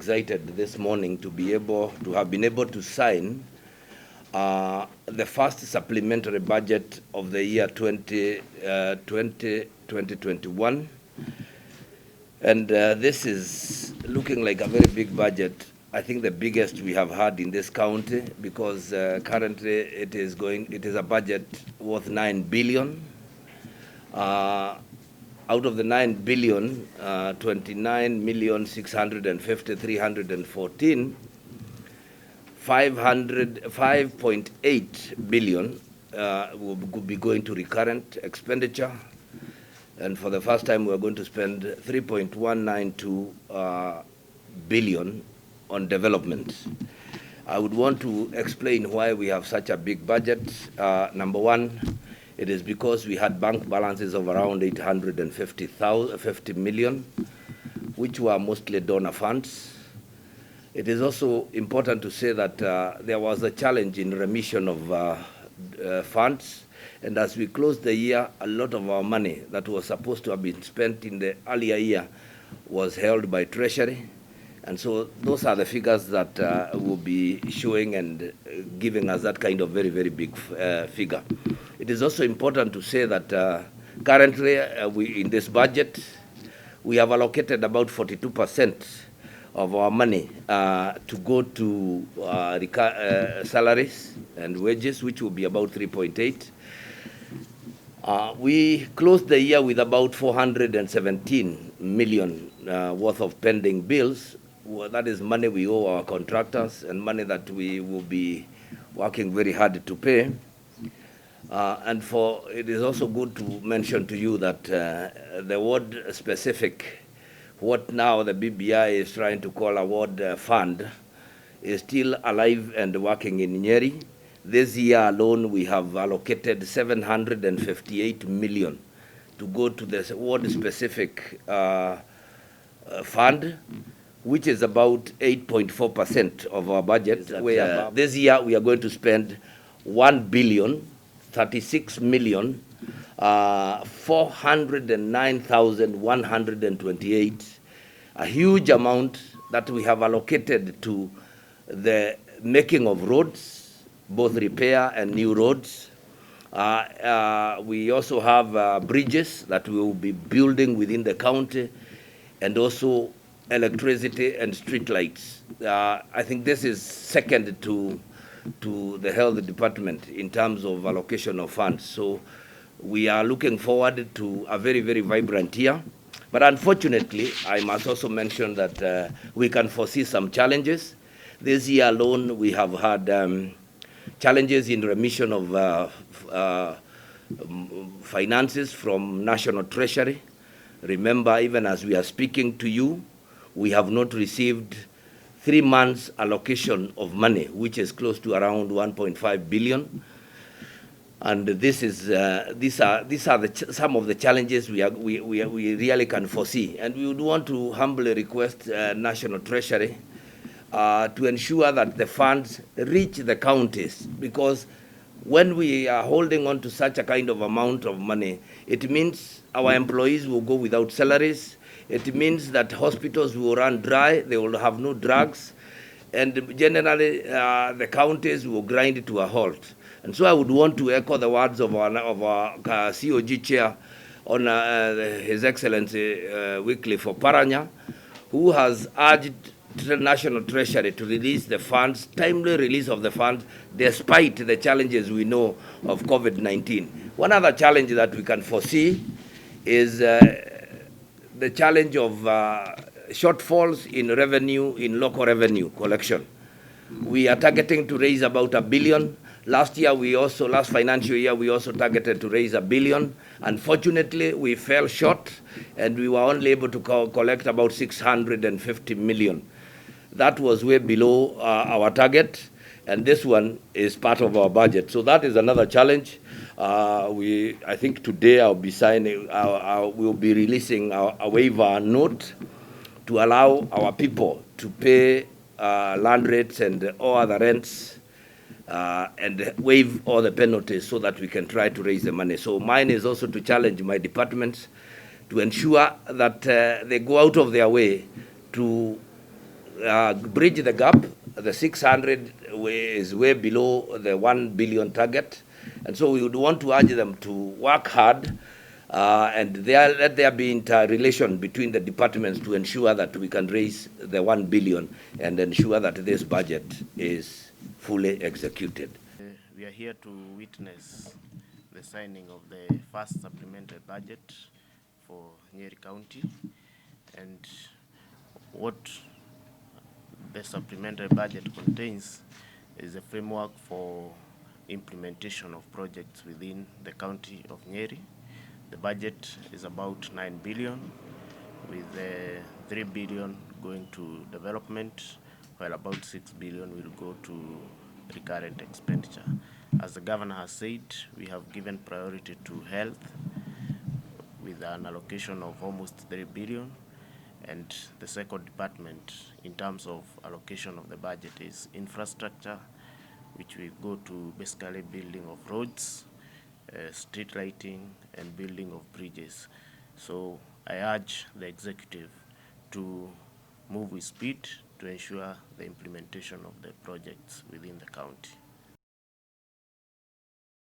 excited this morning to have been able to sign the first supplementary budget of the year 2021. And this is looking like a very big budget. I think the biggest we have had in this county, because currently it is a budget worth 9 billion. Out of the 9 billion, 29,650,314, 5.8 billion will be going to recurrent expenditure. And for the first time, we're going to spend 3.192 billion on development. I would want to explain why we have such a big budget. Number one, it is because we had bank balances of around 850 million, which were mostly donor funds. It is also important to say that there was a challenge in remission of funds. And as we closed the year, a lot of our money that was supposed to have been spent in the earlier year was held by Treasury. And so those are the figures that will be showing and giving us that kind of very, very big figure. It is also important to say that currently in this budget, we have allocated about 42% of our money to go to salaries and wages, which will be about 3.8. We closed the year with about 417 million worth of pending bills. Well, that is money we owe our contractors and money that we will be working very hard to pay. And it is also good to mention to you that the ward specific, what now the BBI is trying to call a ward fund, is still alive and working in Nyeri. This year alone, we have allocated 758 million to go to the ward specific fund, which is about 8.4% of our budget. This year we are going to spend 1,036,409,128, a huge amount that we have allocated to the making of roads, both repair and new roads. We also have bridges that we will be building within the county, and also electricity and street lights. I think this is second to the health department in terms of allocation of funds. So we are looking forward to a very, very vibrant year. But unfortunately, I must also mention that we can foresee some challenges. This year alone, we have had challenges in remission of finances from National Treasury. Remember, even as we are speaking to you, we have not received 3 months allocation of money, which is close to around 1.5 billion. And this is these are some of the challenges we really can foresee. And we would want to humbly request National Treasury to ensure that the funds reach the counties, because when we are holding on to such a kind of amount of money, it means our employees will go without salaries. It means that hospitals will run dry, they will have no drugs, and generally the counties will grind to a halt. And so I would want to echo the words of our COG chair on His Excellency Wycliffe Oparanya, who has urged the National Treasury to release the funds, timely release of the funds, despite the challenges we know of COVID-19. One other challenge that we can foresee is the challenge of shortfalls in revenue, in local revenue collection. We are targeting to raise about $1 billion. Last financial year, we also targeted to raise $1 billion. Unfortunately, we fell short, and we were only able to collect about 650 million. That was way below our target, and this one is part of our budget. So that is another challenge. I think today I'll be signing, we'll be releasing a waiver note to allow our people to pay land rates and all other rents and waive all the penalties so that we can try to raise the money. So mine is also to challenge my departments to ensure that they go out of their way to bridge the gap. The 600 is way below the 1 billion target. And so we would want to urge them to work hard and let there be interrelation between the departments to ensure that we can raise the 1 billion and ensure that this budget is fully executed. We are here to witness the signing of the first supplementary budget for Nyeri County, and what the supplementary budget contains is a framework for implementation of projects within the county of Nyeri. The budget is about 9 billion, with 3 billion going to development, while about 6 billion will go to recurrent expenditure. As the governor has said, we have given priority to health with an allocation of almost 3 billion. And the second department in terms of allocation of the budget is infrastructure, which will go to basically building of roads, street lighting, and building of bridges. So I urge the executive to move with speed to ensure the implementation of the projects within the county.